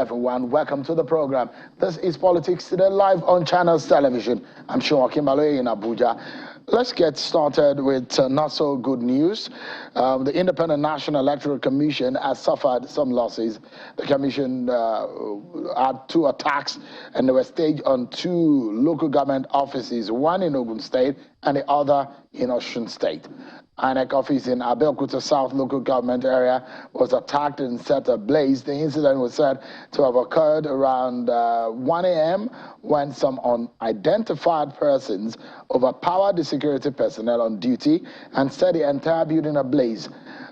everyone. Welcome to the program. This is Politics Today, live on Channels Television. I'm sure Kimbaloy in Abuja. Let's get started with not so good news. The Independent National Electoral Commission has suffered some losses. The commission had 2 attacks, and they were staged on 2 local government offices, one in Ogun State and the other in Osun State. InEC office in Abeokuta South local government area was attacked and set ablaze. The incident was said to have occurred around 1 a.m. when some unidentified persons overpowered the security personnel on duty and set the entire building ablaze.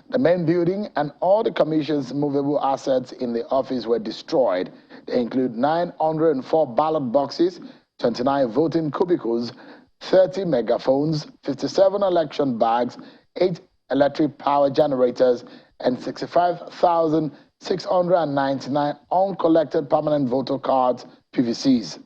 The main building and all the commission's movable assets in the office were destroyed. They include 904 ballot boxes, 29 voting cubicles, 30 megaphones, 57 election bags, 8 electric power generators, and 65,699 uncollected permanent voter cards, PVCs.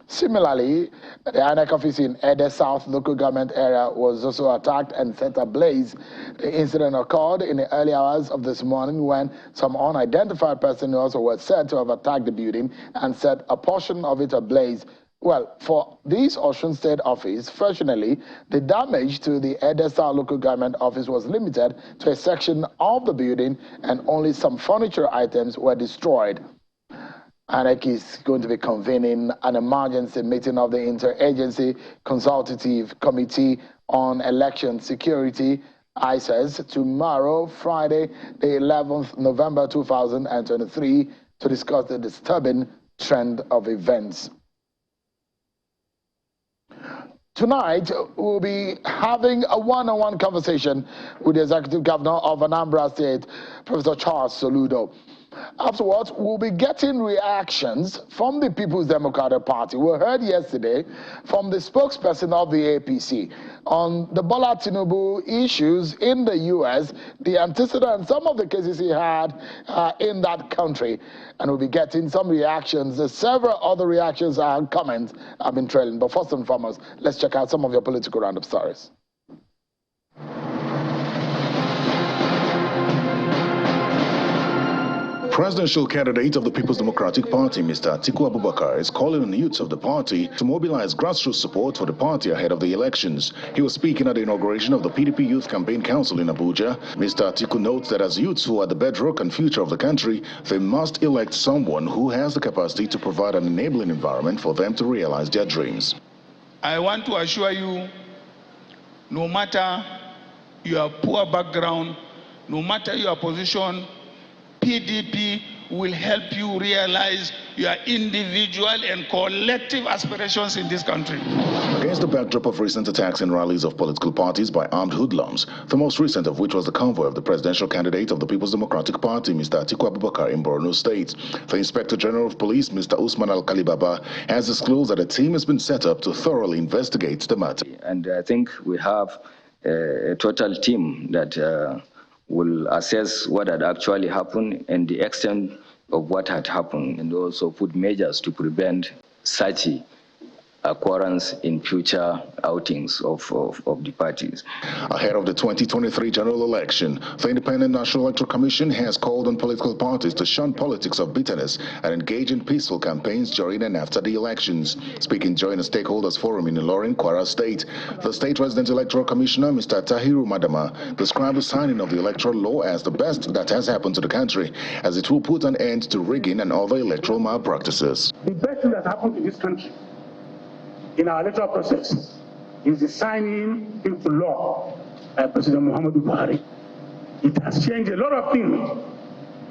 Similarly, the InEC office in Ede South local government area was also attacked and set ablaze. The incident occurred in the early hours of this morning when some unidentified person also was said to have attacked the building and set a portion of it ablaze. Well, for this Osun State office, fortunately, the damage to the Ede South local government office was limited to a section of the building and only some furniture items were destroyed. InEC is going to be convening an emergency meeting of the Interagency Consultative Committee on Election Security, ICES, tomorrow, Friday, the 11th November 2023, to discuss the disturbing trend of events. Tonight, we'll be having a one-on-one conversation with the Executive Governor of Anambra State, Prof Soludo. Afterwards, we'll be getting reactions from the People's Democratic Party. We heard yesterday from the spokesperson of the APC on the Bola Tinubu issues in the U.S., the antecedents, some of the cases he had in that country. And we'll be getting some reactions. Several other reactions and comments have been trailing. But first and foremost, let's check out some of your political roundup stories. Presidential candidate of the People's Democratic Party, Mr. Atiku Abubakar, is calling on the youths of the party to mobilize grassroots support for the party ahead of the elections. He was speaking at the inauguration of the PDP Youth Campaign Council in Abuja. Mr. Atiku notes that as youths who are the bedrock and future of the country, they must elect someone who has the capacity to provide an enabling environment for them to realize their dreams. I want to assure you, no matter your poor background, no matter your position, PDP will help you realize your individual and collective aspirations in this country. Against the backdrop of recent attacks and rallies of political parties by armed hoodlums, the most recent of which was the convoy of the presidential candidate of the People's Democratic Party, Mr. Atiku Abubakar, in Borno State, the Inspector General of Police, Mr. Usman Al-Kalibaba, has disclosed that a team has been set up to thoroughly investigate the matter. And I think we have a total team that will assess what had actually happened and the extent of what had happened, and also put measures to prevent such occurrence in future outings of the parties. Ahead of the 2023 general election, the Independent National Electoral Commission has called on political parties to shun politics of bitterness and engage in peaceful campaigns during and after the elections. Speaking during a stakeholders forum in Ilorin, Kwara State, the State Resident Electoral Commissioner, Mr. Tahiru Madama, described the signing of the electoral law as the best that has happened to the country, as it will put an end to rigging and other electoral malpractices. The best thing that happened to this country in our electoral process is the signing into law by President Muhammadu Buhari. It has changed a lot of things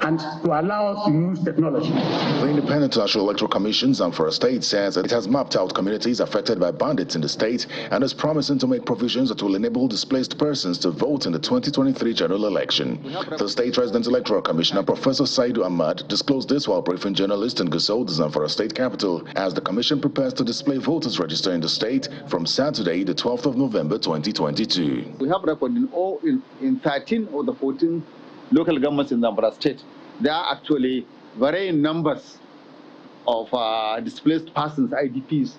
and to allow us to use technology. The Independent National Electoral Commission, Zamfara State, says that it has mapped out communities affected by bandits in the state and is promising to make provisions that will enable displaced persons to vote in the 2023 general election. The State Resident Electoral Commissioner, Professor Saidu Ahmad, disclosed this while briefing journalists in Gusau, the Zamfara State capital, as the Commission prepares to display voters register in the state from Saturday, the 12th of November 2022. We have record in 13 of the 14 local governments in Anambra State. There are actually varying numbers of displaced persons, IDPs,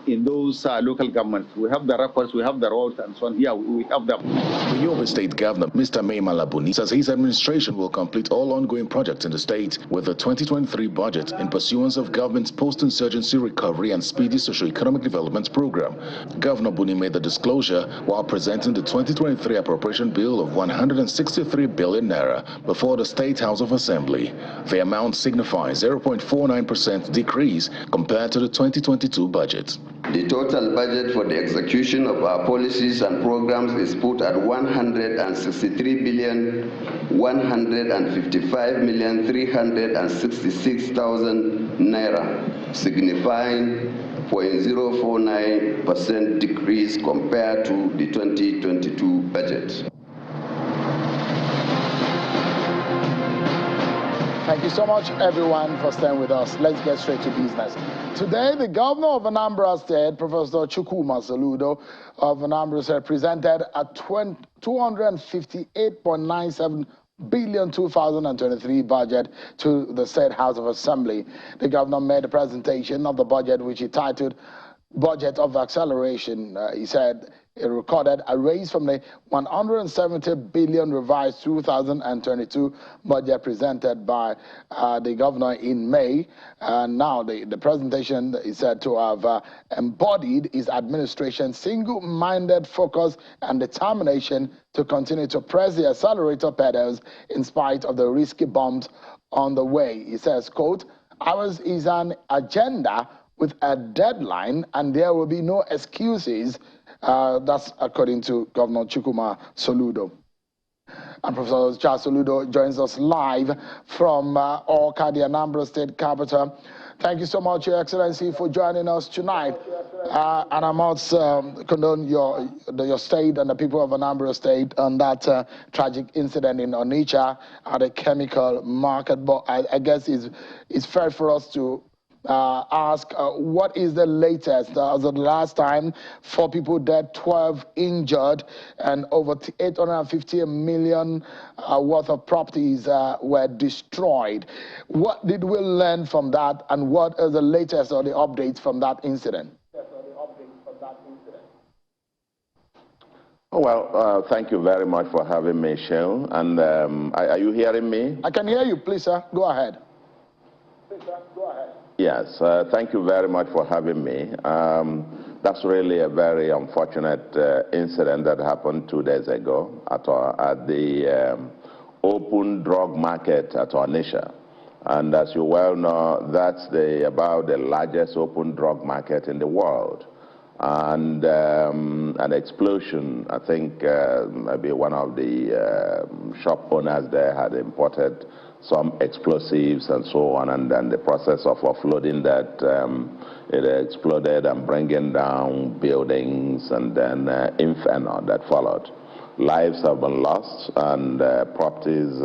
in those local governments. We have the records, we have the roads, and so on. Here we have them. The Yobe State Governor, Mr. May Malabuni, says his administration will complete all ongoing projects in the state with the 2023 budget in pursuance of government's post-insurgency recovery and speedy socio-economic development program. Governor Buni made the disclosure while presenting the 2023 appropriation bill of 163 billion naira before the State House of Assembly. The amount signifies 0.49% decrease compared to the 2022 budget. The total budget for the execution of our policies and programs is put at 163,155,366,000 naira, signifying 0.049% decrease compared to the 2022 budget. Thank you so much, everyone, for staying with us. Let's get straight to business. Today, the governor of Anambra State, Prof Soludo of Anambra State, presented a 258.97 billion 2023 budget to the State House of Assembly. The governor made a presentation of the budget, which he titled Budget of Acceleration. He said it recorded a raise from the 170 billion revised 2022 budget presented by the governor in May. Now the presentation is said to have embodied his administration's single-minded focus and determination to continue to press the accelerator pedals in spite of the risky bumps on the way. He says, quote, "Ours is an agenda with a deadline and there will be no excuses." That's according to Governor Soludo. And Professor Charles Soludo joins us live from Awka, the Anambra State capital. Thank you so much, Your Excellency, for joining us tonight. And I must condone your state and the people of Anambra State on that tragic incident in Onitsha at a chemical market. But I guess it's fair for us to ask what is the latest? As of the last time, 4 people dead, 12 injured, and over 850 million worth of properties were destroyed. What did we learn from that, and what are the latest or the updates from that incident? Oh, well, thank you very much for having me, Shell. And are you hearing me? I can hear you. Please, sir, go ahead. Please, sir, go ahead. Yes, thank you very much for having me. That's really a very unfortunate incident that happened 2 days ago at the open drug market at Onitsha. And as you well know, that's about the largest open drug market in the world. And an explosion, I think maybe one of the shop owners there had imported some explosives and so on, and then the process of offloading that, it exploded and bringing down buildings, and then inferno that followed. Lives have been lost, and properties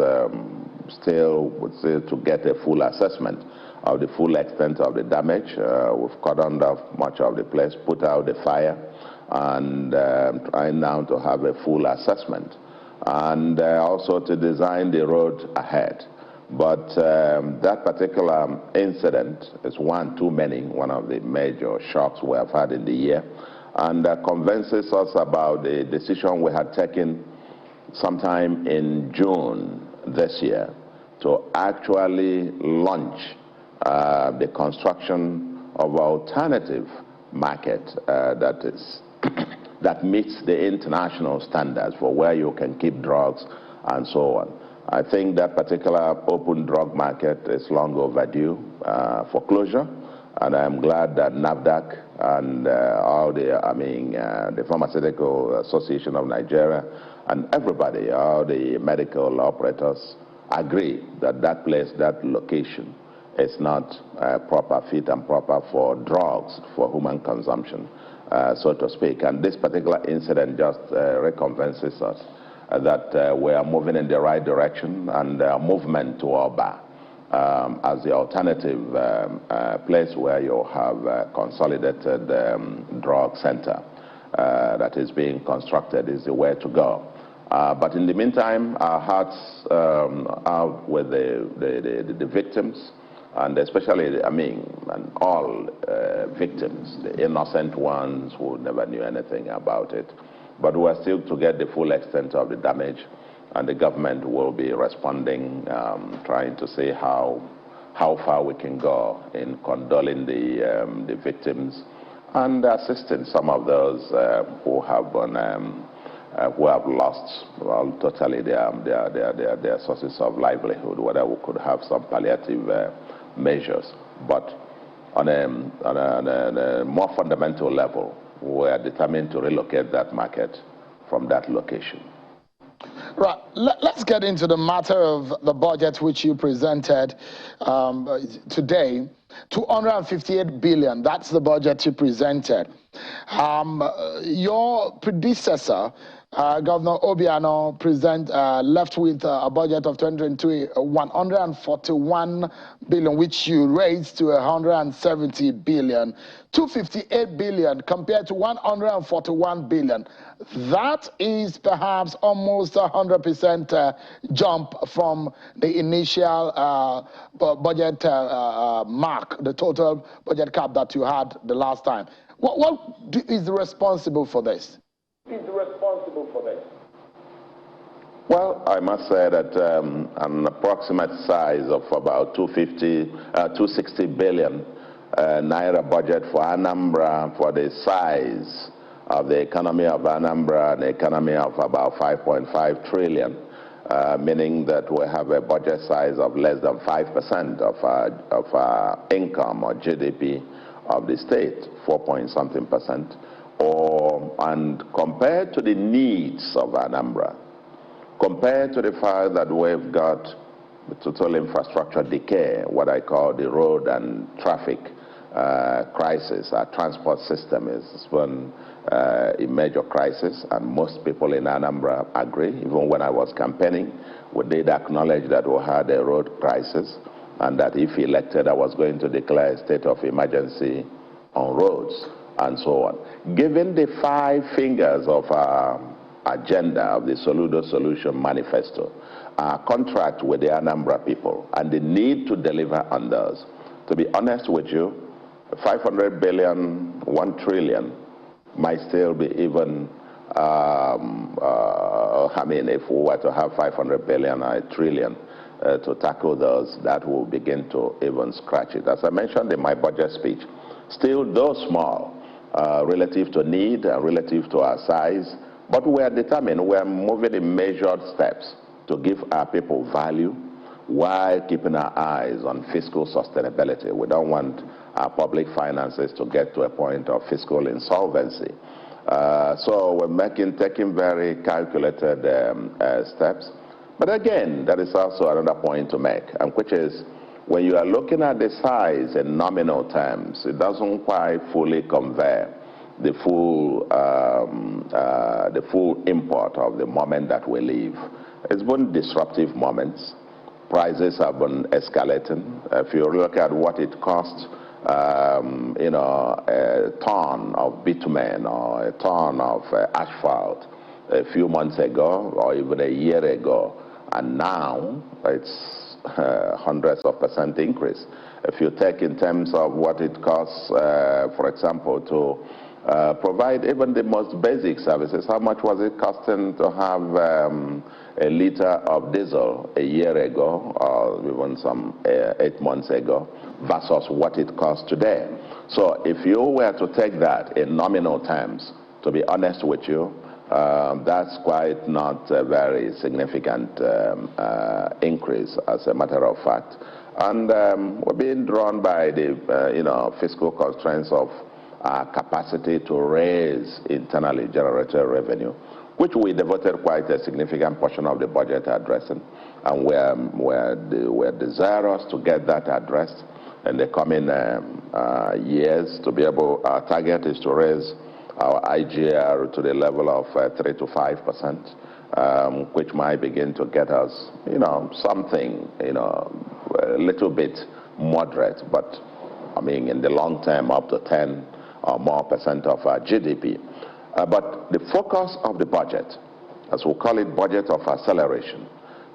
still to get a full assessment of the full extent of the damage. We've cordoned off much of the place, put out the fire, and trying now to have a full assessment, and also to design the road ahead. But that particular incident is one too many, one of the major shocks we have had in the year, and convinces us about the decision we had taken sometime in June this year to actually launch the construction of an alternative market that meets the international standards for where you can keep drugs and so on. I think that particular open drug market is long overdue for closure, and I'm glad that NAFDAC and the Pharmaceutical Association of Nigeria and everybody, all the medical operators, agree that that place, that location, is not proper, fit and proper for drugs, for human consumption, so to speak. And this particular incident just reconvinces us that we are moving in the right direction, and movement to Oba as the alternative place where you have a consolidated drug center that is being constructed is the way to go. But in the meantime, our hearts are with the victims and especially, I mean, and all victims, the innocent ones who never knew anything about it. But we are still to get the full extent of the damage, and the government will be responding, trying to see how far we can go in condoling the victims and assisting some of those who have lost, well, totally their sources of livelihood, whether we could have some palliative measures. But on a more fundamental level, we are determined to relocate that market from that location. Right. Let's get into the matter of the budget which you presented today. 258 billion, that's the budget you presented. Your predecessor, Governor Obiano, left with a budget of 141 billion, which you raised to 170 billion. 258 billion compared to 141 billion. That is perhaps almost 100% jump from the initial budget mark, the total budget cap that you had the last time. What is responsible for this? Well, I must say that an approximate size of about 260 billion naira budget for Anambra, for the size of the economy of Anambra, an economy of about 5.5 trillion, meaning that we have a budget size of less than 5% of our income or GDP of the state, 4-point-something%. And compared to the needs of Anambra, compared to the fact that we've got the total infrastructure decay, what I call the road and traffic crisis, our transport system is one a major crisis, and most people in Anambra agree. Even when I was campaigning, we did acknowledge that we had a road crisis, and that if elected, I was going to declare a state of emergency on roads and so on. Given the 5 fingers of our agenda of the Soludo Solution Manifesto, our contract with the Anambra people, and the need to deliver on those, to be honest with you, 500 billion, 1 trillion might still be even, I mean, if we were to have 500 billion or 1 trillion to tackle those, that will begin to even scratch it. As I mentioned in my budget speech, still though small, relative to need, relative to our size, but we are determined, we are moving in measured steps to give our people value while keeping our eyes on fiscal sustainability. We don't want our public finances to get to a point of fiscal insolvency. So we're taking very calculated steps. But again, there is also another point to make, which is when you are looking at the size in nominal terms, it doesn't quite fully convey the full import of the moment that we live. It's been disruptive moments. Prices have been escalating. If you look at what it costs, you know, a ton of bitumen or a ton of asphalt a few months ago or even a year ago, and now it's hundreds of % increase. If you take in terms of what it costs, for example, to provide even the most basic services, how much was it costing to have a liter of diesel a year ago or even some 8 months ago versus what it costs today? So if you were to take that in nominal terms, to be honest with you, that's quite not a very significant increase, as a matter of fact. And we're being drawn by the you know, fiscal constraints of our capacity to raise internally generated revenue, which we devoted quite a significant portion of the budget addressing. And we're desirous to get that addressed in the coming years to be able, our target is to raise our IGR to the level of 3 to 5%, which might begin to get us, you know, something, you know, a little bit moderate, but I mean, in the long term, up to 10 or more % of our GDP. But the focus of the budget, as we call it, budget of acceleration,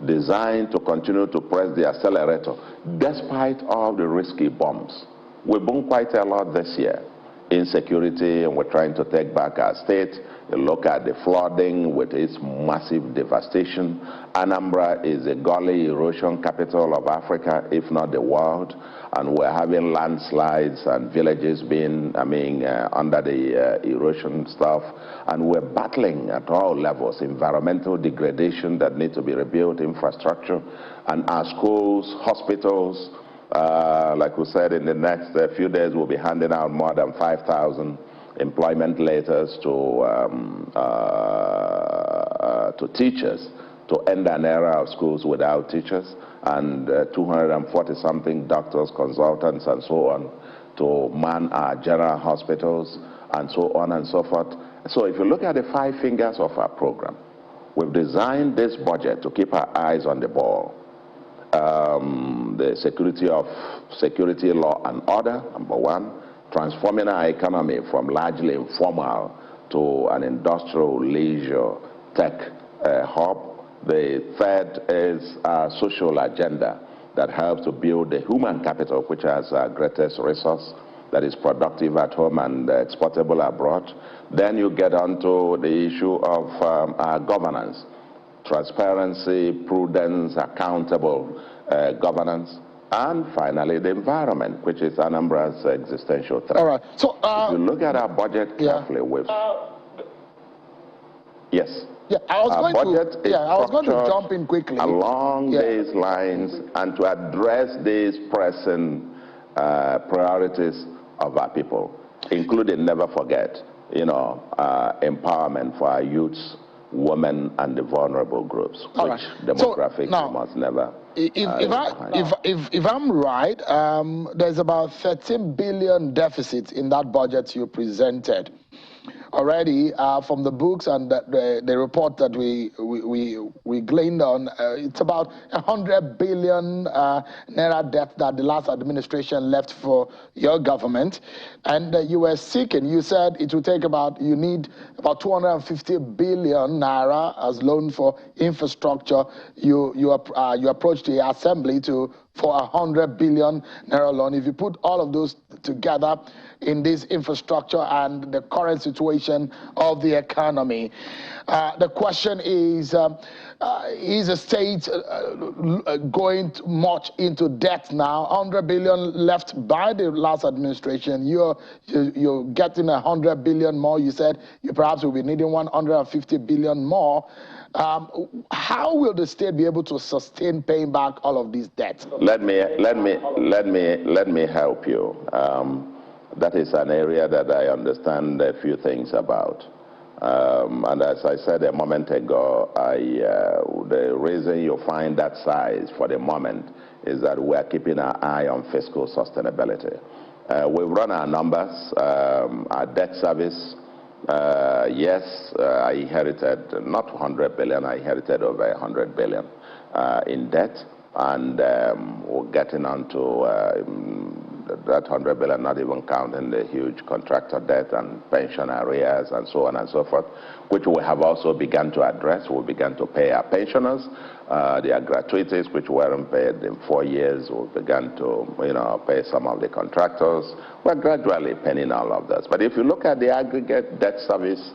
designed to continue to press the accelerator despite all the risky bumps. We've done quite a lot this year. Insecurity, and we're trying to take back our state. You look at the flooding with its massive devastation. Anambra is the gully erosion capital of Africa, if not the world. And we're having landslides and villages being, under the erosion stuff. And we're battling at all levels, environmental degradation that needs to be rebuilt, infrastructure, and our schools, hospitals. Like we said, in the next few days, we'll be handing out more than 5,000 employment letters to teachers to end an era of schools without teachers, and 240-something doctors, consultants, and so on to man our general hospitals, and so on and so forth. So if you look at the 5 fingers of our program, we've designed this budget to keep our eyes on the ball. The security law and order, number 1, transforming our economy from largely informal to an industrial leisure tech hub. The third is our social agenda that helps to build the human capital, which has our greatest resource, that is productive at home and exportable abroad. Then you get onto the issue of our governance, transparency, prudence, accountable governance, and finally the environment, which is Anambra's existential threat. All right. So if you look at our budget carefully, yes. Yeah, I was going to jump in quickly along these lines and to address these pressing priorities of our people, including, never forget, empowerment for our youths, women, and the vulnerable groups, which demographics must never. If I'm right, there's about 13 billion deficit in that budget you presented already from the books and the report that we gleaned on. It's about 100 billion naira debt that the last administration left for your government, and you were seeking. You said it would take you need about 250 billion naira as loan for infrastructure. You approached the assembly for 100 billion naira loan. If you put all of those together in this infrastructure and the current situation of the economy, the question is the state going much into debt now? 100 billion left by the last administration. You're getting 100 billion more. You said you perhaps will be needing 150 billion more. How will the state be able to sustain paying back all of these debts? Let me help you. That is an area that I understand a few things about. And as I said a moment ago, the reason you find that size for the moment is that we are keeping our eye on fiscal sustainability. We've run our numbers, our debt service. Yes, I inherited not 100 billion, I inherited over 100 billion in debt, and we're getting on to that 100 billion, not even counting the huge contractor debt and pension arrears and so on and so forth, which we have also begun to address. We began to pay our pensioners their gratuities, which weren't paid in 4 years. We began to, pay some of the contractors. We're gradually paying all of this. But if you look at the aggregate debt service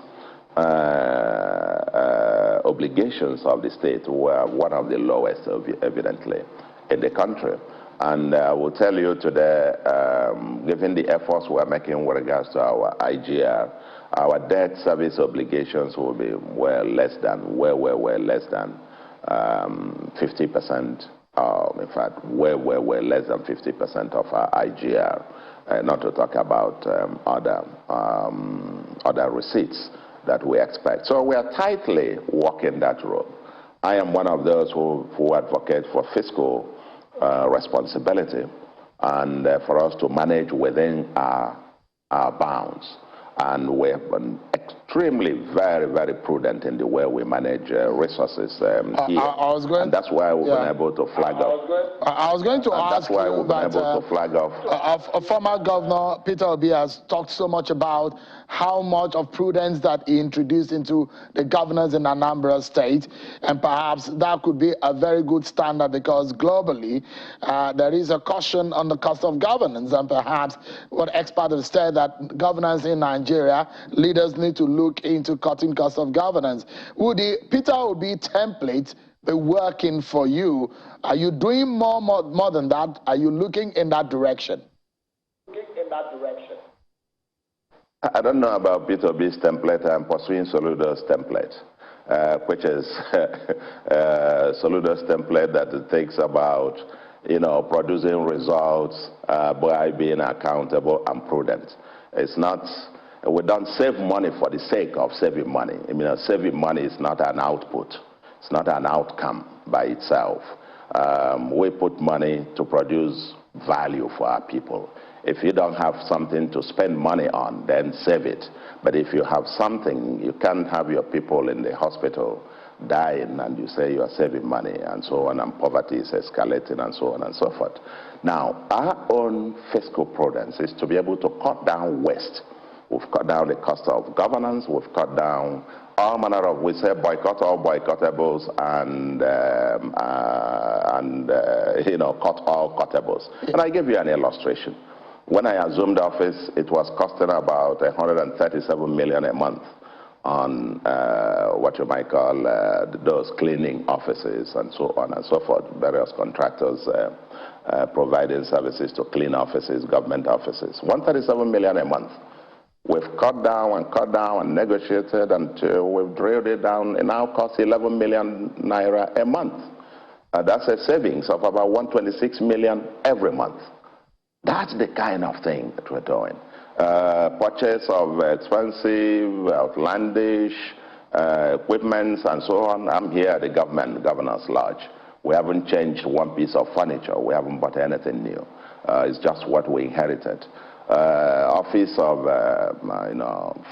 obligations of the state, we're one of the lowest, evidently, in the country. And I will tell you today, given the efforts we're making with regards to our IGR, our debt service obligations will be way less than 50%. In fact, way less than 50% of our IGR, not to talk about other receipts that we expect. So we are tightly walking that road. I am one of those who advocate for fiscal responsibility and for us to manage within our bounds. And we have been extremely very prudent in the way we manage resources here. And that's why we've been able to flag off. I was going to ask that's why you we've been able to flag off. Former Governor Peter Obi has talked so much about how much of prudence that he introduced into the governors in Anambra State, and perhaps that could be a very good standard, because globally there is a caution on the cost of governance, and perhaps what experts have said that governance in Nigeria, leaders need to look into cutting cost of governance. Would the Peter Obi template be working for you? Are you doing more than that? Are you looking in that direction? I don't know about Peter Obi's template. I'm pursuing Soludo's template, which is Soludo's template that it takes about, producing results by being accountable and prudent. It's not, we don't save money for the sake of saving money. I mean, saving money is not an output. It's not an outcome by itself. We put money to produce value for our people. If you don't have something to spend money on, then save it. But if you have something, you can't have your people in the hospital dying and you say you are saving money and so on, and poverty is escalating and so on and so forth. Now, our own fiscal prudence is to be able to cut down waste. We've cut down the cost of governance. We've cut down all manner of, we say boycott all boycottables and cut all cuttables. And I give you an illustration. When I assumed office, it was costing about 137 million a month on what you might call those cleaning offices and so on and so forth, various contractors providing services to clean offices, government offices. 137 million a month. We've cut down and negotiated until we've drilled it down. It now costs 11 million naira a month. That's a savings of about 126 million every month. That's the kind of thing that we're doing. Purchase of expensive, outlandish equipments and so on. I'm here at the Governor's Lodge. We haven't changed one piece of furniture. We haven't bought anything new. It's just what we inherited. Office of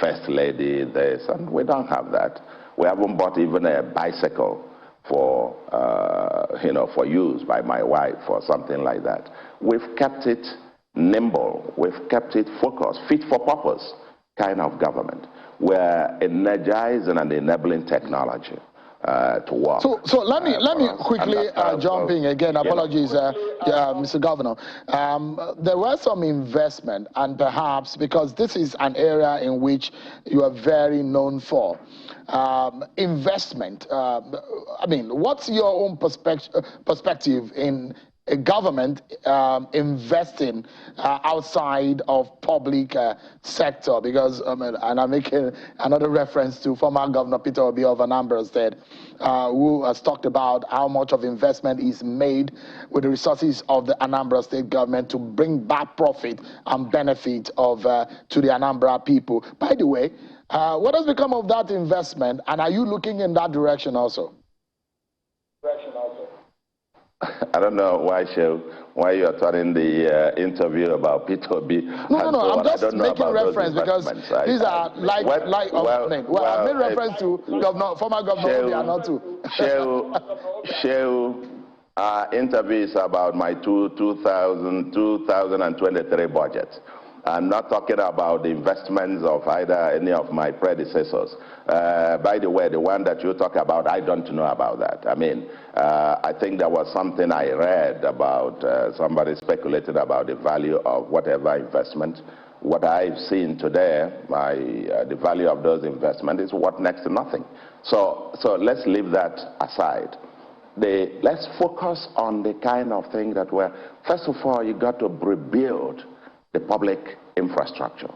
First Lady, this, and we don't have that. We haven't bought even a bicycle for for use by my wife or something like that. We've kept it nimble. We've kept it focused, fit for purpose kind of government. We're energizing and enabling technology to work. So let me quickly jump in again. Apologies, Mr. Governor. There was some investment, and perhaps because this is an area in which you are very known for, investment. I mean, what's your own perspective in a government investing outside of public sector? Because, and I'm making another reference to former Governor Peter Obi of Anambra State, who has talked about how much of investment is made with the resources of the Anambra State government to bring back profit and benefit of to the Anambra people. By the way, what has become of that investment, and are you looking in that direction also? I don't know why you are turning the interview about Peter Obi. No, I'm just making reference because these are I've made reference to former Governor Obi and not to. Shell interviews about my 2023 budget. I'm not talking about the investments of either any of my predecessors. By the way, the one that you talk about, I don't know about that. I mean, I think there was something I read about, somebody speculated about the value of whatever investment. What I've seen today, the value of those investments is worth next to nothing. So let's leave that aside. Let's focus on the kind of thing that first of all, you got to rebuild the public infrastructure.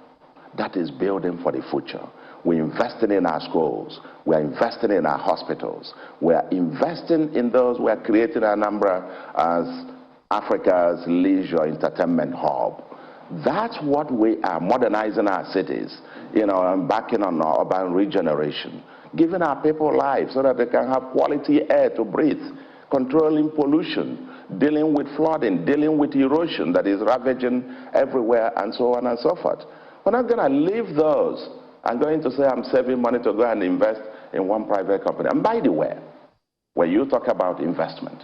That is building for the future. We're investing in our schools. We're investing in our hospitals. We're investing in those. We're creating Anambra as Africa's leisure entertainment hub. That's what we are, modernizing our cities, and backing on our urban regeneration, giving our people lives so that they can have quality air to breathe, controlling pollution, dealing with flooding, dealing with erosion that is ravaging everywhere, and so on and so forth. We're not going to leave those I'm going to say I'm saving money to go and invest in one private company. And by the way, when you talk about investment,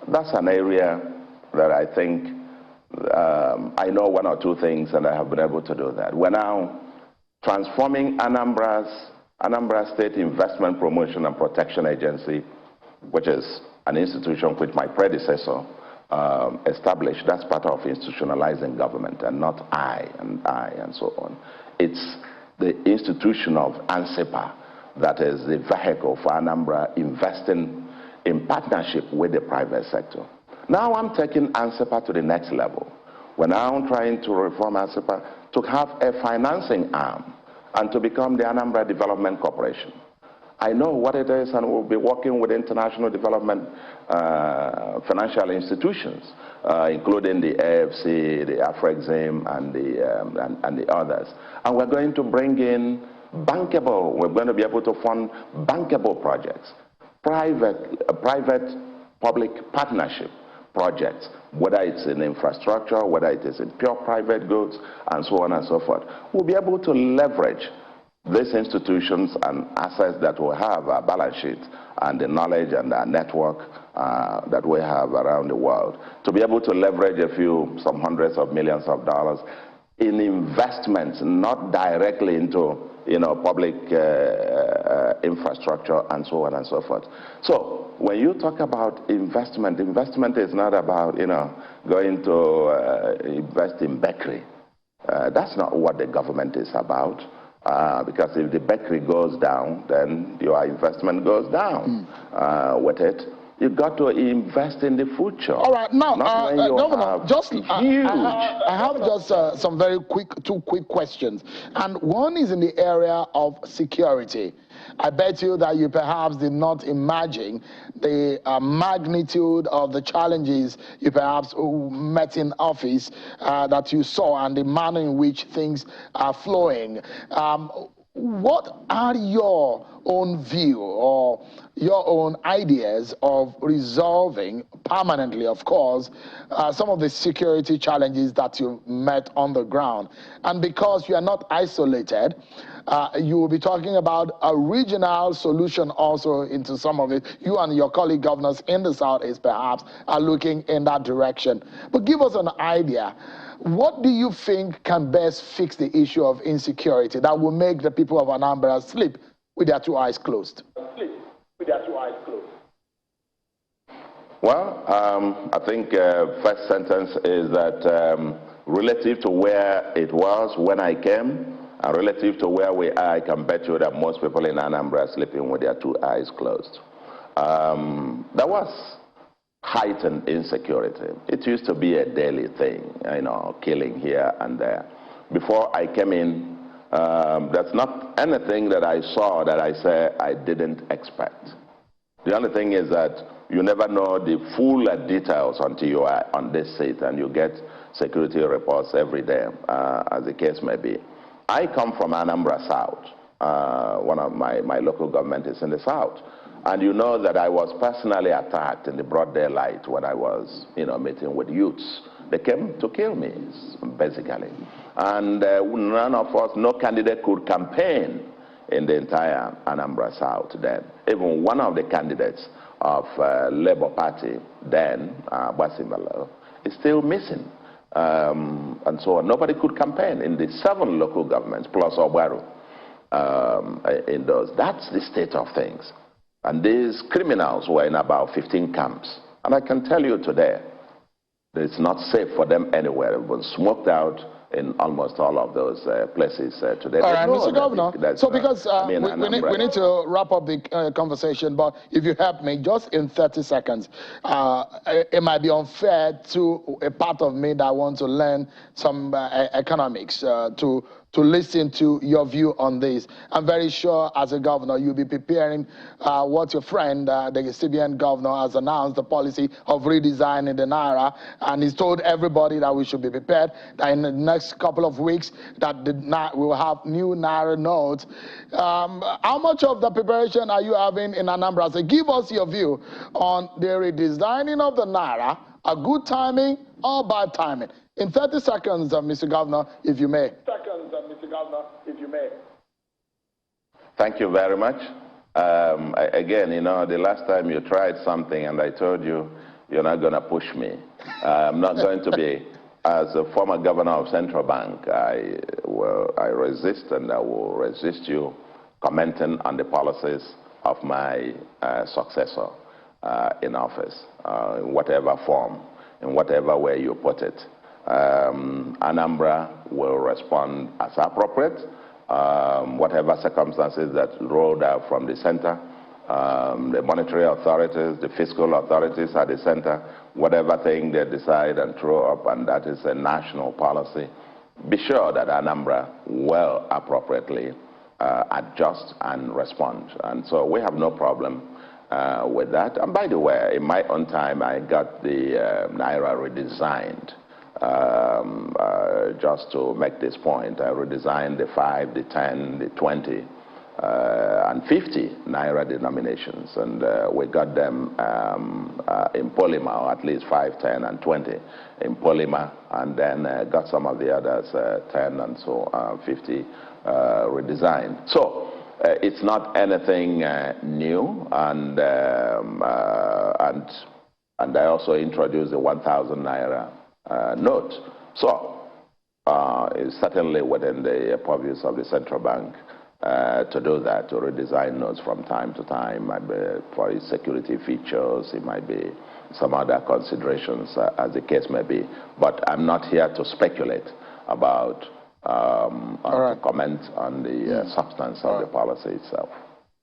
that's an area that I think I know one or two things, and I have been able to do that. We're now transforming Anambra State Investment Promotion and Protection Agency, which is an institution which my predecessor established. That's part of institutionalizing government, and not I and so on. It's the institution of ANSEPA that is the vehicle for Anambra investing in partnership with the private sector. Now I'm taking ANSEPA to the next level. We're now trying to reform ANSEPA to have a financing arm and to become the Anambra Development Corporation. I know what it is, and we'll be working with international development financial institutions, including the AFC, the Afrexim, and the others. And we're going to bring in bankable, we're going to be able to fund bankable projects, private-public partnership projects, whether it's in infrastructure, whether it is in pure private goods, and so on and so forth. We'll be able to leverage these institutions and assets that we have, our balance sheet, and the knowledge and our network that we have around the world, to be able to leverage some hundreds of millions of dollars in investments, not directly into public infrastructure and so on and so forth. So when you talk about investment, investment is not about going to invest in bakery. That's not what the government is about. Because if the bakery goes down, then your investment goes down with it. You've got to invest in the future. All right, now, Governor, I have just some two quick questions. And one is in the area of security. I bet you that you perhaps did not imagine the magnitude of the challenges you perhaps met in office that you saw, and the manner in which things are flowing. What are your own view or your own ideas of resolving permanently, of course, some of the security challenges that you met on the ground? And because you are not isolated, you will be talking about a regional solution also into some of it. You and your colleague governors in the Southeast perhaps are looking in that direction. But give us an idea. What do you think can best fix the issue of insecurity that will make the people of Anambra sleep with their two eyes closed? Well, I think first sentence is that relative to where it was when I came, and relative to where we are, I can bet you that most people in Anambra are sleeping with their two eyes closed. There was heightened insecurity. It used to be a daily thing, killing here and there. Before I came in, there's not anything that I saw that I say I didn't expect. The only thing is that you never know the full details until you are on this seat and you get security reports every day, as the case may be. I come from Anambra South. One of my local government is in the South. And you know that I was personally attacked in the broad daylight when I was, meeting with youths. They came to kill me, basically. And none of us, no candidate could campaign in the entire Anambra South then. Even one of the candidates of Labour Party then, Basimalo, is still missing. And so on. Nobody could campaign in the 7 local governments, plus Obaru, in those. That's the state of things. And these criminals were in about 15 camps. And I can tell you today that it's not safe for them anywhere. They've been smoked out in almost all of those places today. All right, Mr. Governor, so because we need to wrap up the conversation, but if you help me, just in 30 seconds, it might be unfair to a part of me that wants to learn some economics to listen to your view on this. I'm very sure as a governor, you'll be preparing what your friend, the CBN governor, has announced, the policy of redesigning the Naira, and he's told everybody that we should be prepared, that in the next couple of weeks, that we will have new Naira notes. How much of the preparation are you having in Anambra? So give us your view on the redesigning of the Naira, a good timing or bad timing. In 30 seconds, Mr. Governor, if you may. Thank you very much. Again, you know, the last time you tried something and I told you, you're not going to push me. I'm not going to be, as a former governor of Central Bank, I resist and I will resist you commenting on the policies of my successor in office, in whatever form, in whatever way you put it. Anambra will respond as appropriate. Whatever circumstances that rolled out from the center, the monetary authorities, the fiscal authorities at the center, whatever thing they decide and throw up, and that is a national policy, be sure that Anambra will appropriately adjust and respond. And so we have no problem with that. And by the way, in my own time, I got the Naira redesigned. Just to make this point, I redesigned the 5, the 10, the 20, and 50 Naira denominations, and we got them in polymer, or at least 5, 10, and 20 in polymer, and then got some of the others, 10 and so 50 redesigned. So it's not anything new, and I also introduced the 1,000 Naira note. So it's certainly within the purviews of the central bank to do that, to redesign notes from time to time. Might be for its security features, it might be some other considerations, as the case may be. But I'm not here to speculate about to comment on the substance of the policy itself.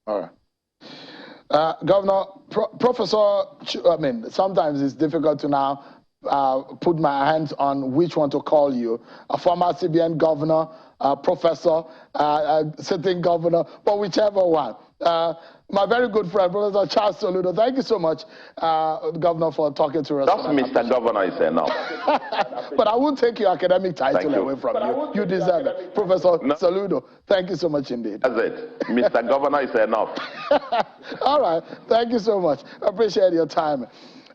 All right. Governor, Professor, I mean, sometimes it's difficult to now put my hands on which one to call you. A former CBN governor, professor, sitting governor, but whichever one. My very good friend, Professor Charles Soludo, thank you so much, Governor, for talking to us. That's Mr. Governor is enough. But I won't take your academic title away from you. You deserve it. Professor Soludo, thank you so much indeed. That's it. Mr. Governor is enough. All right. Thank you so much. I appreciate your time.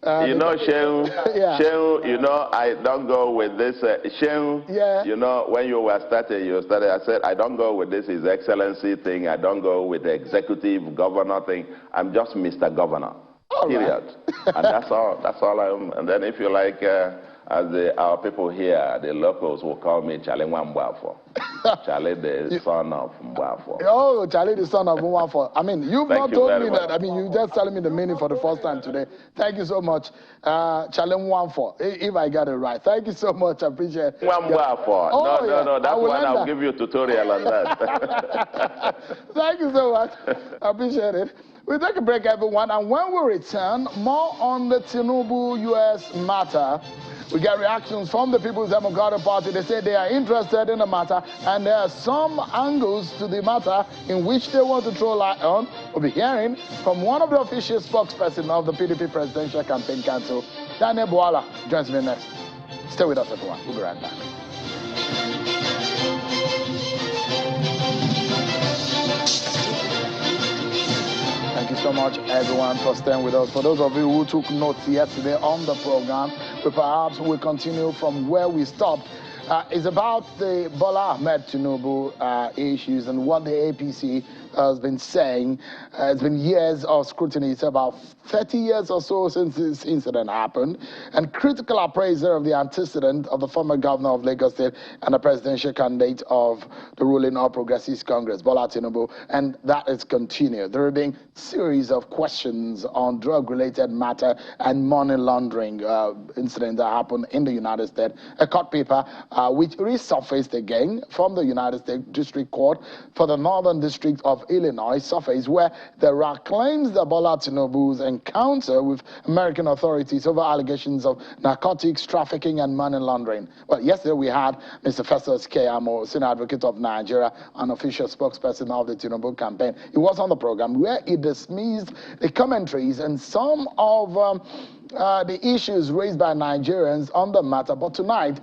You know, Shehu, yeah. Shehu, you know, I don't go with this. Shehu, yeah. You know, when you were started, I said, I don't go with this His Excellency thing. I don't go with the executive governor thing. I'm just Mr. Governor, period. And that's all. That's all I am. And then if you like, as our people here, the locals will call me Charlie Mwambwafo. Charlie, the son of Mwambwafo. Oh, Charlie, the son of Mwambwafo. I mean, you've not told me that. Much. I mean, you just telling me the meaning for the first time today. Thank you so much, Charlie Mwambwafo, if I got it right. Thank you so much. I appreciate it. Mwambwafo. Oh, no. That's one I'll give you a tutorial on that. Thank you so much. I appreciate it. We'll take a break, everyone, and when we return, more on the Tinubu U.S. matter. We get reactions from the People's Democratic Party. They say they are interested in the matter, and there are some angles to the matter in which they want to throw light on. We'll be hearing from one of the official spokespersons of the PDP Presidential Campaign Council, Daniel Bwala, joins me next. Stay with us, everyone. We'll be right back. Thank you so much, everyone, for staying with us. For those of you who took notes yesterday on the program, we perhaps will continue from where we stopped. It's about the Bola Ahmed Tinubu issues and what the APC has been saying. It's been years of scrutiny. It's about 30 years or so since this incident happened. And critical appraiser of the antecedent of the former governor of Lagos State and the presidential candidate of the ruling All Progressives Congress, Bola Tinubu, and that is continued. There have been series of questions on drug-related matter and money laundering incidents that happened in the United States. A court paper which resurfaced again from the United States District Court for the Northern District of Illinois surfaced, where there are claims that Bola Tinubu's encounter with American authorities over allegations of narcotics, trafficking, and money laundering. Well, yesterday we had Mr. Festus Keyamo, Senior Advocate of Nigeria, an official spokesperson of the Tinubu campaign. He was on the program where he dismissed the commentaries and some of the issues raised by Nigerians on the matter. But tonight,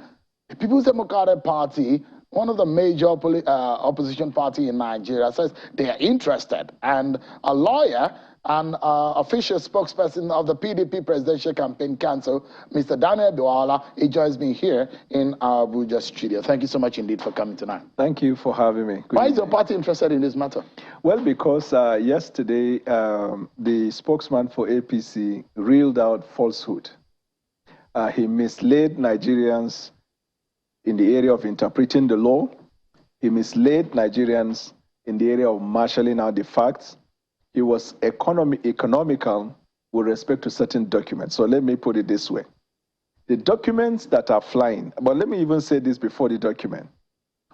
the People's Democratic Party, one of the major opposition party in Nigeria, says they are interested. And a lawyer and official spokesperson of the PDP Presidential Campaign Council, Mr. Daniel Douala. He joins me here in our Abuja studio. Thank you so much indeed for coming tonight. Thank you for having me. Why is your party interested in this matter? Well, because yesterday the spokesman for APC reeled out falsehood. He misled Nigerians in the area of interpreting the law. He misled Nigerians in the area of marshalling out the facts. He was economical with respect to certain documents. So let me put it this way. The documents that are flying, but let me even say this before the document.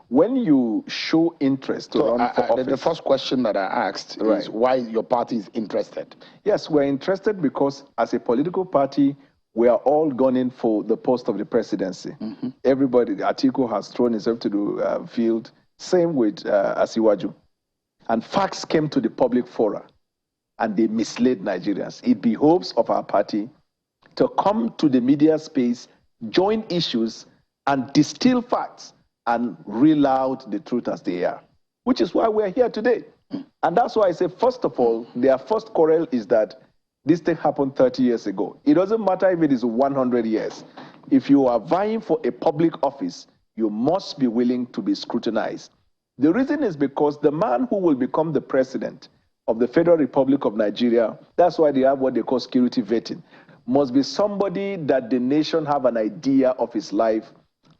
When you show interest to run for office... The first question that I asked is why your party is interested. Yes, we're interested because as a political party, we are all gunning for the post of the presidency. Everybody, Atiku has thrown himself to the field. Same with Asiwaju. And facts came to the public fora, and they misled Nigerians. It behoves of our party to come to the media space, join issues, and distill facts, and reel out the truth as they are, which is why we're here today. And that's why I say, first of all, their first quarrel is that this thing happened 30 years ago. It doesn't matter if it is 100 years. If you are vying for a public office, you must be willing to be scrutinized. The reason is because the man who will become the president of the Federal Republic of Nigeria, that's why they have what they call security vetting, must be somebody that the nation have an idea of his life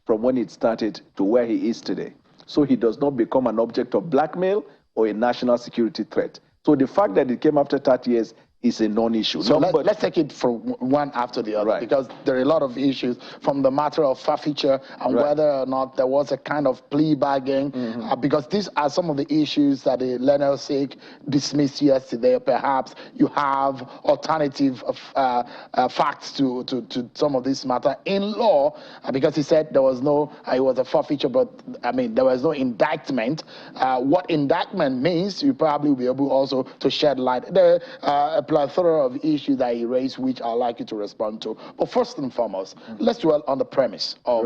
from when it started to where he is today. So he does not become an object of blackmail or a national security threat. So the fact that it came after 30 years is a non-issue. So let's take it from one after the other, because there are a lot of issues from the matter of forfeiture and whether or not there was a kind of plea bargain, because these are some of the issues that the Leonel Sake dismissed yesterday. Perhaps you have alternative facts to some of this matter in law, because he said there was no, it was a forfeiture, but I mean, there was no indictment. What indictment means, you probably will be able also to shed light. There a plethora of issues that he raised, which I'd like you to respond to. But first and foremost, let's dwell on the premise of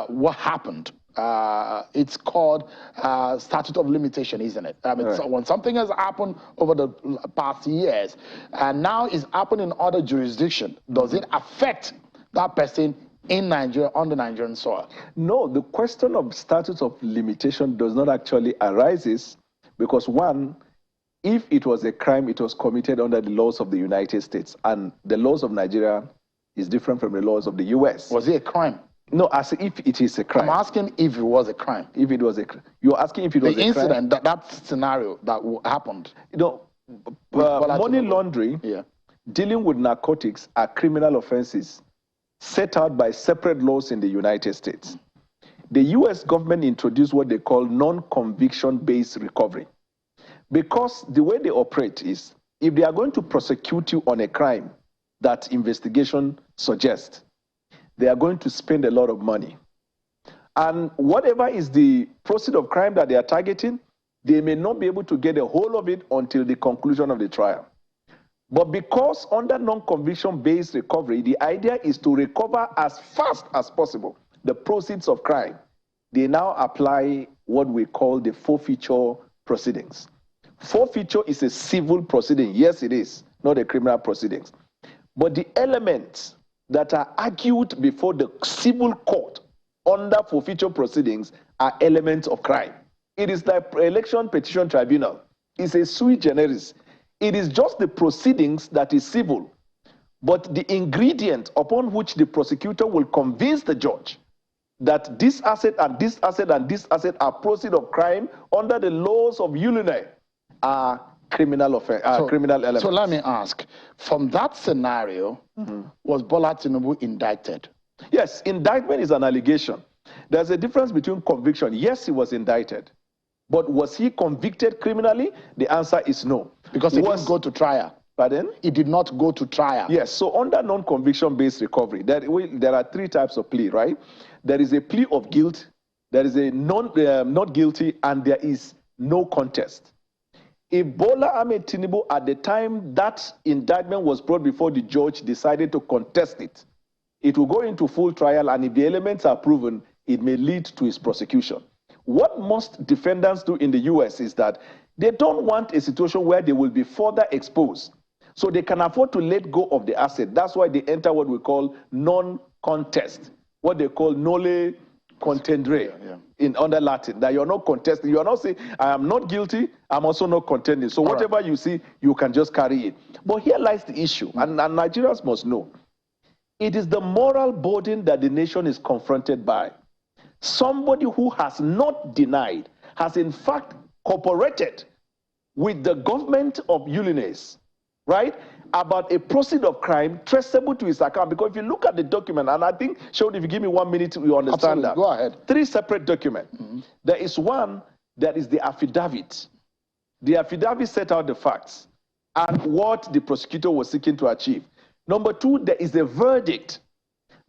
what happened. It's called statute of limitation, isn't it? I mean, so when something has happened over the past years, and now is happening in other jurisdiction, does it affect that person in Nigeria, on the Nigerian soil? No, the question of statute of limitation does not actually arise, because one, if it was a crime, it was committed under the laws of the United States, and the laws of Nigeria is different from the laws of the US. Was it a crime? No, as if it is a crime. I'm asking if it was a crime. If it was a crime. You're asking if it was a crime? The incident, that scenario that happened. You know, money laundering, dealing with narcotics are criminal offenses set out by separate laws in the United States. The US government introduced what they call non-conviction-based recovery. Because the way they operate is, if they are going to prosecute you on a crime that investigation suggests, they are going to spend a lot of money. And whatever is the proceed of crime that they are targeting, they may not be able to get a hold of it until the conclusion of the trial. But because under non-conviction-based recovery, the idea is to recover as fast as possible the proceeds of crime, they now apply what we call the forfeiture proceedings. Forfeiture is a civil proceeding. Yes, it is, not a criminal proceedings. But the elements that are argued before the civil court under forfeiture proceedings are elements of crime. It is like election petition tribunal. It's a sui generis. It is just the proceedings that is civil, but the ingredient upon which the prosecutor will convince the judge that this asset and this asset and this asset are proceeds of crime under the laws of ULINE are criminal elements. So let me ask, from that scenario, was Bola Tinubu indicted? Yes, indictment is an allegation. There's a difference between conviction. Yes, he was indicted. But was he convicted criminally? The answer is no. Because he didn't go to trial. Pardon? He did not go to trial. Yes, so under non-conviction-based recovery, there are three types of plea, right? There is a plea of guilt, there is a not guilty, and there is no contest. If Bola Ahmed Tinubu, at the time that indictment was brought before the judge, decided to contest it, it will go into full trial, and if the elements are proven, it may lead to his prosecution. What most defendants do in the US is that They don't want a situation where they will be further exposed. So they can afford to let go of the asset. That's why they enter what we call non-contest, what they call nolle contendere in under Latin, that you're not contesting. You are not saying, I am not guilty, I'm also not contending. So whatever you see, you can just carry it. But here lies the issue, and Nigerians must know. It is the moral burden that the nation is confronted by. Somebody who has not denied, has in fact cooperated with the government of Ulines, right, about a proceed of crime traceable to his account. Because if you look at the document, and I think, Sean, if you give me 1 minute, you understand that. Go ahead. 3 separate documents. There is one that is the affidavit. The affidavit set out the facts and what the prosecutor was seeking to achieve. Number 2, there is a verdict.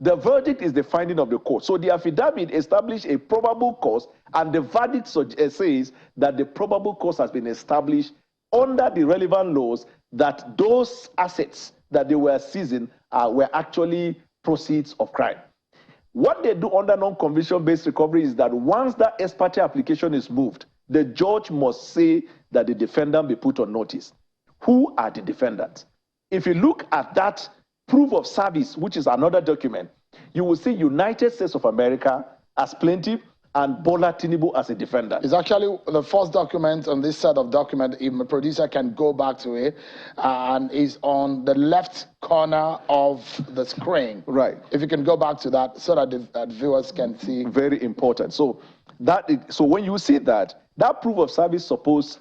The verdict is the finding of the court. So the affidavit established a probable cause, and the verdict says that the probable cause has been established under the relevant laws, that those assets that they were seizing were actually proceeds of crime. What they do under non-conviction-based recovery is that once that ex parte application is moved, the judge must say that the defendant be put on notice. Who are the defendants? If you look at that proof of service, which is another document, you will see United States of America as plaintiff and Bola Tinubu as a defendant. It's actually the first document on this set of documents. If my producer can go back to it, and is on the left corner of the screen. Right. If you can go back to that so that the viewers can see. Very important. So when you see that proof of service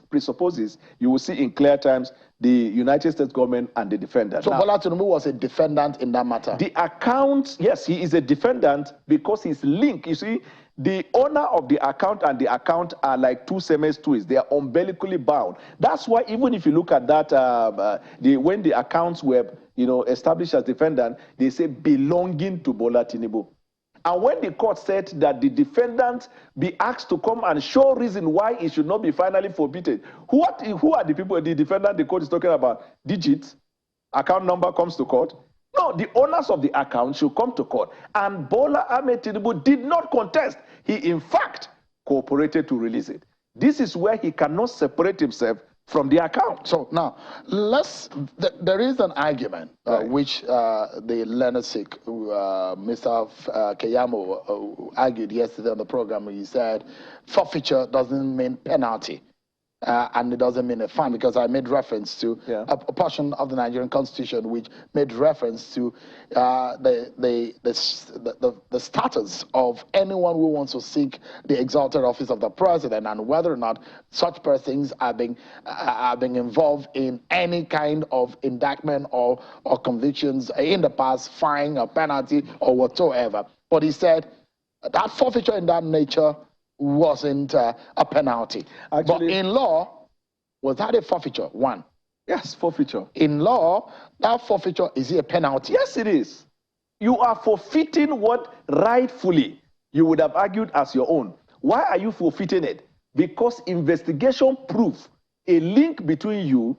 presupposes, you will see in clear terms the United States government and the defendant. So Bola Tinubu was a defendant in that matter? The account, yes, he is a defendant because he's linked. You see, the owner of the account and the account are like two siamese twins. They are umbilically bound. That's why even if you look at that, when the accounts were established as defendant, they say belonging to Bola Tinubu. And when the court said that the defendant be asked to come and show reason why it should not be finally forbidden, who are the people, the defendant the court is talking about? Digits, account number comes to court. No, the owners of the account should come to court. And Bola Ahmed Tinubu did not contest. He, in fact, cooperated to release it. This is where he cannot separate himself from the account. So now, there is an argument which the Lenosik, Mr. Keyamo, argued yesterday on the program. He said forfeiture doesn't mean penalty. And it doesn't mean a fine, because I made reference to a portion of the Nigerian Constitution which made reference to the status of anyone who wants to seek the exalted office of the president, and whether or not such persons are being involved in any kind of indictment or convictions in the past, fine or penalty or whatsoever. But he said that forfeiture in that nature wasn't a penalty. Actually, but in law, was that a forfeiture? One. Yes, forfeiture. In law, that forfeiture, is it a penalty? Yes, it is. You are forfeiting what rightfully you would have argued as your own. Why are you forfeiting it? Because investigation proved a link between you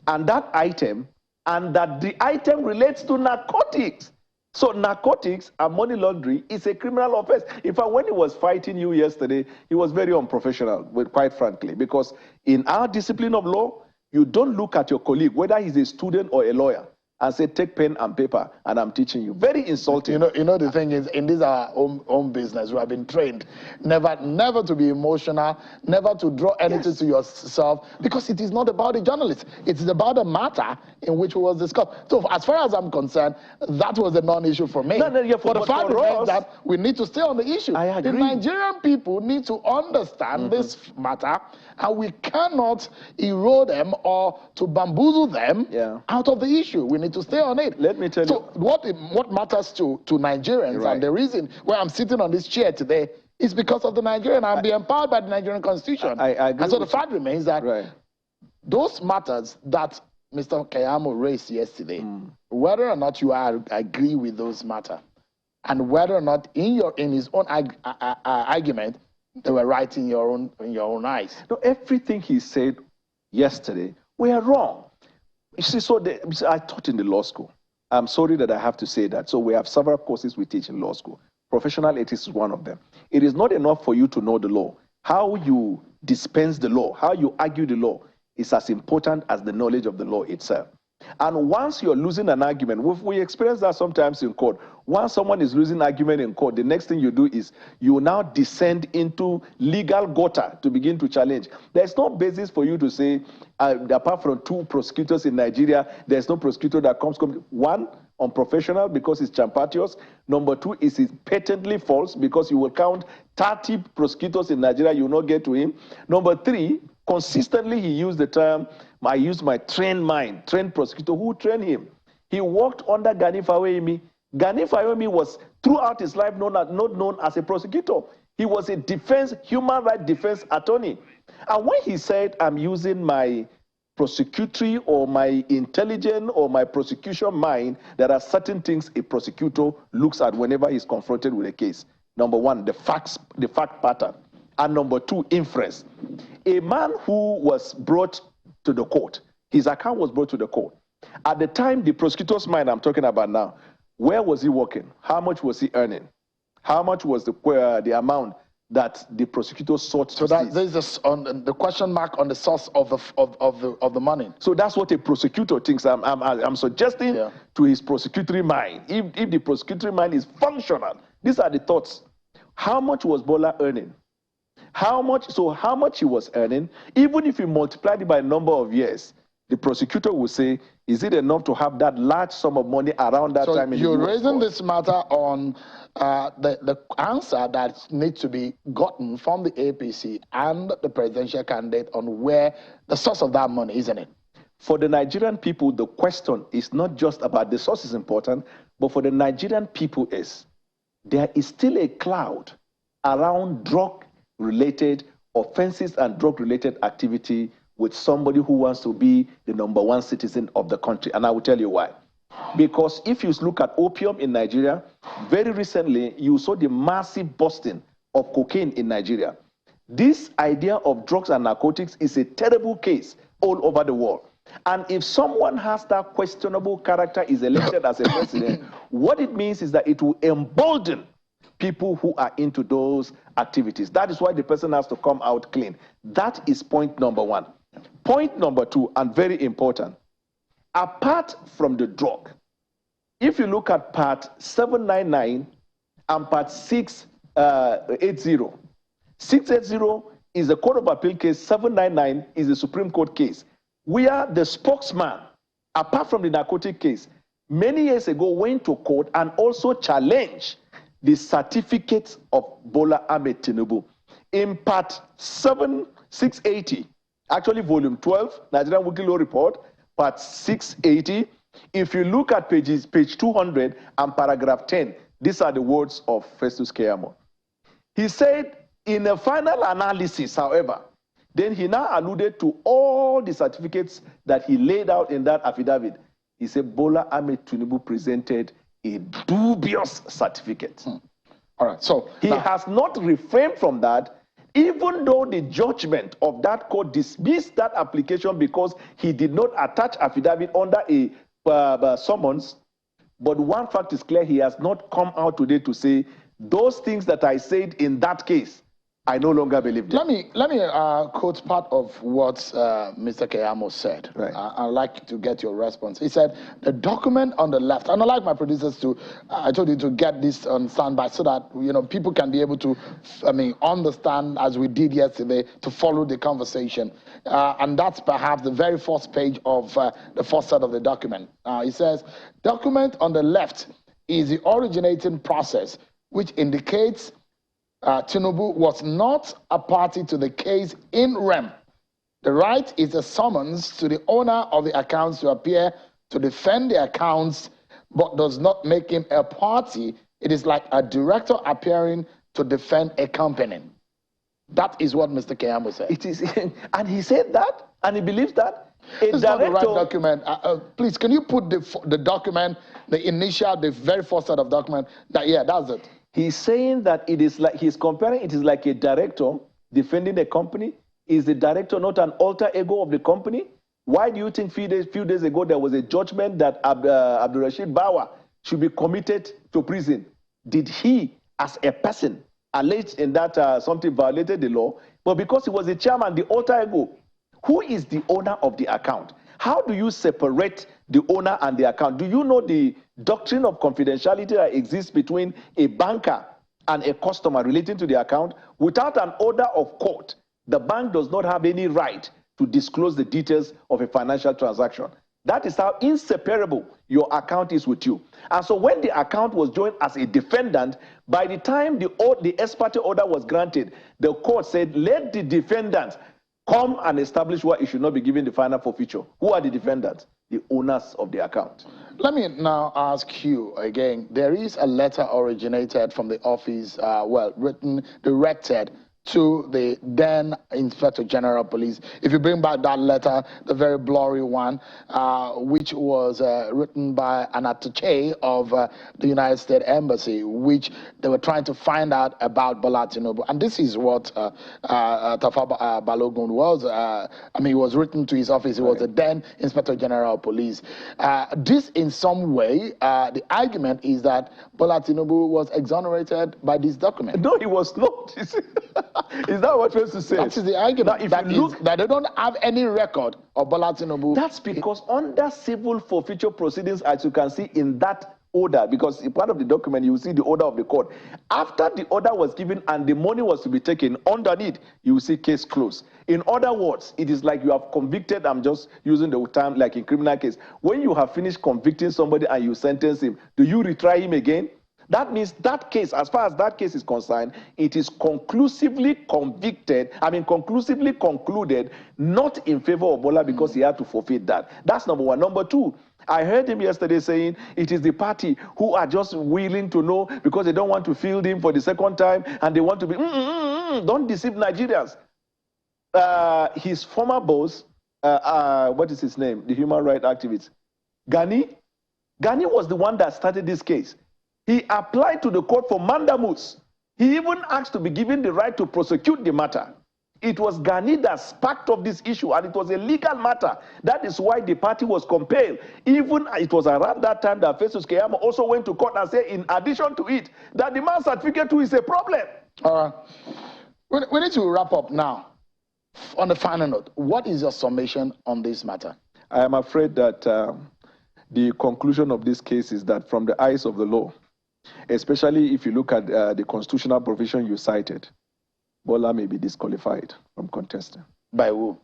and that item, and that the item relates to narcotics. So narcotics and money laundering is a criminal offense. In fact, when he was fighting you yesterday, he was very unprofessional, quite frankly, because in our discipline of law, you don't look at your colleague, whether he's a student or a lawyer, and say, take pen and paper, and I'm teaching you. Very insulting. You know the thing is, in this our own business, we have been trained never to be emotional, never to draw anything to yourself, because it is not about the journalist. It's about the matter in which it was discussed. So as far as I'm concerned, that was a non-issue for me. For the fact remains that we need to stay on the issue. I agree. The Nigerian people need to understand this matter, and we cannot erode them or to bamboozle them out of the issue. We need to stay on it. Let me tell you. So what matters to Nigerians, and the reason why I'm sitting on this chair today is because of the Nigerian. I'm being empowered by the Nigerian Constitution. I agree. And so the fact remains that those matters that Mr. Keyamo raised yesterday, whether or not you agree with those matters, and whether or not in his own argument they were right in your own eyes. No, everything he said yesterday, we are wrong. You see, I taught in the law school. I'm sorry that I have to say that. So we have several courses we teach in law school. Professional ethics is one of them. It is not enough for you to know the law. how you dispense the law, how you argue the law, is as important as the knowledge of the law itself. And once you're losing an argument, we experience that sometimes in court. Once someone is losing argument in court, the next thing you do is you now descend into legal gutter to begin to challenge. There's no basis for you to say, apart from 2 prosecutors in Nigeria, there's no prosecutor that comes. One, unprofessional because it's champatious. Number 2 is it's patently false because you will count 30 prosecutors in Nigeria, you will not get to him. Number 3, consistently he used the term, I used my trained mind, trained prosecutor. Who trained him? He worked under Gani Fawehinmi. Gani Fawehinmi was throughout his life not known as a prosecutor. He was a human rights defense attorney. And when he said, I'm using my prosecutory or my intelligent or my prosecution mind, there are certain things a prosecutor looks at whenever he's confronted with a case. Number 1, the fact pattern. And number 2, inference. A man who was brought to the court, his account was brought to the court. At the time, the prosecutor's mind I'm talking about now, where was he working? How much was he earning? How much was the amount that the prosecutor sought to seize? There's the question mark on the source of the money. So that's what a prosecutor thinks. I'm suggesting to his prosecutory mind. If the prosecutory mind is functional, these are the thoughts. How much was Bola earning? How much he was earning, even if you multiplied it by a number of years, the prosecutor will say, is it enough to have that large sum of money around that time? So you're raising this matter on the answer that needs to be gotten from the APC and the presidential candidate on where the source of that money, isn't it? For the Nigerian people, the question is not just about the source is important, but for the Nigerian people is, there is still a cloud around drug-related offenses and drug-related activity with somebody who wants to be the #1 citizen of the country. And I will tell you why. Because if you look at opium in Nigeria, very recently, you saw the massive busting of cocaine in Nigeria. This idea of drugs and narcotics is a terrible case all over the world. And if someone has that questionable character, is elected as a president, what it means is that it will embolden people who are into those activities. That is why the person has to come out clean. That is point number 1. Point number 2, and very important, apart from the drug, if you look at part 799 and part 680, 680 is a Court of Appeal case, 799 is a Supreme Court case, where the spokesman, apart from the narcotic case, many years ago went to court and also challenged the certificates of Bola Ahmed Tinubu. In part 680, actually volume 12, Nigerian Weekly Law Report, part 680, if you look at page 200 and paragraph 10, these are the words of Festus Keyamo. He said, in a final analysis, however, then he now alluded to all the certificates that he laid out in that affidavit. He said, Bola Ahmed Tinubu presented a dubious certificate. All right, so he has not refrained from that, even though the judgment of that court dismissed that application because he did not attach affidavit under a summons. But one fact is clear, he has not come out today to say, those things that I said in that case, I no longer believe them. Let me quote part of what Mr. Keyamo said. Right. I'd like to get your response. He said, the document on the left, and I'd like my producers to, I told you to get this on standby so that people can be able to, understand as we did yesterday to follow the conversation. And that's perhaps the very first page of the first set of the document. He says, document on the left is the originating process, which indicates Tinubu was not a party to the case in rem. The right is a summons to the owner of the accounts to appear to defend the accounts, but does not make him a party. It is like a director appearing to defend a company. That is what Mr. Keyamo said. It is, and he said that, and he believes that. It's not the right document. Please, can you put the document, the initial, the very first set of document? Yeah, that's it. He's saying that it is like, he's comparing it is like a director defending a company. Is the director not an alter ego of the company? Why do you think few days ago there was a judgment that Abdul Rashid Bawa should be committed to prison? Did he, as a person, alleged in that something violated the law, but because he was the chairman, the alter ego. Who is the owner of the account? How do you separate the owner and the account? Do you know the doctrine of confidentiality that exists between a banker and a customer relating to the account? Without an order of court, the bank does not have any right to disclose the details of a financial transaction. That is how inseparable your account is with you. And so when the account was joined as a defendant, by the time the ex parte order was granted, the court said, let the defendant come and establish why it should not be given the final forfeiture. Who are the defendants? The owners of the account. Let me now ask you again. There is a letter originated from the office, written, directed to the then Inspector General of Police. If you bring back that letter, the very blurry one, which was written by an attaché of the United States Embassy, which they were trying to find out about Bola Tinubu. And this is what Tafa Balogun was. He was written to his office. He was the then Inspector General of Police. This, in some way, the argument is that Bola Tinubu was exonerated by this document. No, he was not. Is that what you're supposed to say? That is the argument. Now, that they don't have any record of Bola Tinubu. That's because under civil forfeiture proceedings, as you can see in that order, because in part of the document, you will see the order of the court. After the order was given and the money was to be taken, underneath, you will see case closed. In other words, it is like you have convicted, I'm just using the term like in criminal case. When you have finished convicting somebody and you sentence him, do you retry him again? That means that case, as far as that case is concerned, it is conclusively conclusively concluded, not in favor of Bola because he had to forfeit that. That's number one. Number two, I heard him yesterday saying it is the party who are just willing to know because they don't want to field him for the second time and they want to be, don't deceive Nigerians. His former boss, what is his name? The human rights activist, Gani was the one that started this case. He applied to the court for mandamus. He even asked to be given the right to prosecute the matter. It was Gani that sparked up this issue, and it was a legal matter. That is why the party was compelled. Even it was around that time that Festus Keyamo also went to court and said, in addition to it, that the man's certificate too is a problem. We need to wrap up now. On the final note, what is your summation on this matter? I am afraid that the conclusion of this case is that from the eyes of the law, especially if you look at the constitutional provision you cited, Bola may be disqualified from contesting. By who?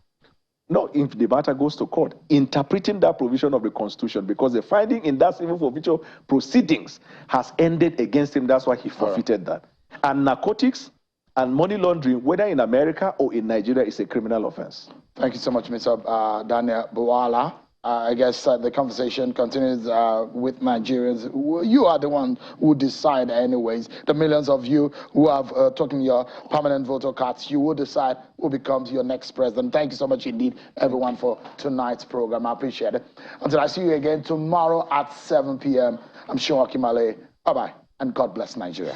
No, if the matter goes to court, interpreting that provision of the Constitution, because the finding in that civil forfeiture proceedings has ended against him. That's why he forfeited that. And narcotics and money laundering, whether in America or in Nigeria, is a criminal offense. Thank you so much, Mr. Daniel Buwala. I guess the conversation continues with Nigerians. You are the one who decide anyways. The millions of you who have taken your permanent voter cards, you will decide who becomes your next president. Thank you so much indeed, everyone, for tonight's program. I appreciate it. Until I see you again tomorrow at 7 p.m., I'm Sean Akimale. Bye-bye, and God bless Nigeria.